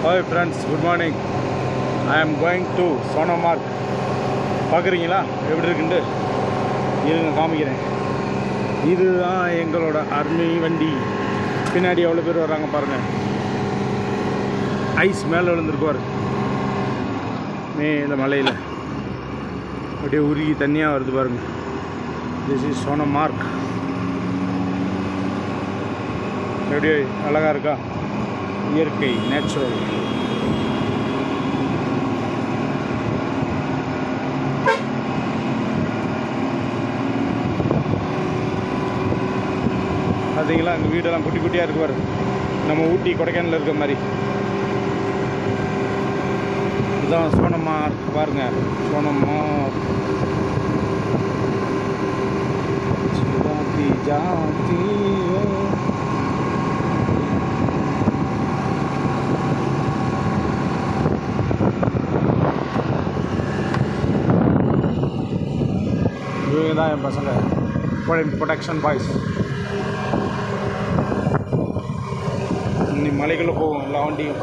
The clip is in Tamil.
Hi friends, good morning. I am going to Sonamark. பார்க்குறீங்களா எப்படி இருக்குன்ட்டு இருங்க காமிக்கிறேன். இதுதான் எங்களோட ஆர்மி வண்டி. பின்னாடி எவ்வளோ பேர் வர்றாங்க பாருங்கள். ஐஸ் மேலே விழுந்துருக்குவார் இந்த மலையில் அப்படியே உருகி தண்ணியாக வருது பாருங்கள். This is Sonamarg. எப்படி அழகாக இருக்கா? இயற்கை, நேச்சுரல். பார்த்தீங்களா, இந்த வீடெல்லாம் குட்டி குட்டியாக இருக்கு பாரு. நம்ம ஊட்டி கொடைக்கானலில் இருக்கிற மாதிரி. இதுதான் சோனமார்க் பாருங்க. சோனமார்க் ஜாதி ஜாதி. இவங்க தான் என் பசங்க, ப்ரொடெக்ஷன் பாய்ஸ். இன்னி மலைக்குள்ளே போவோம் எல்லா வண்டியும்.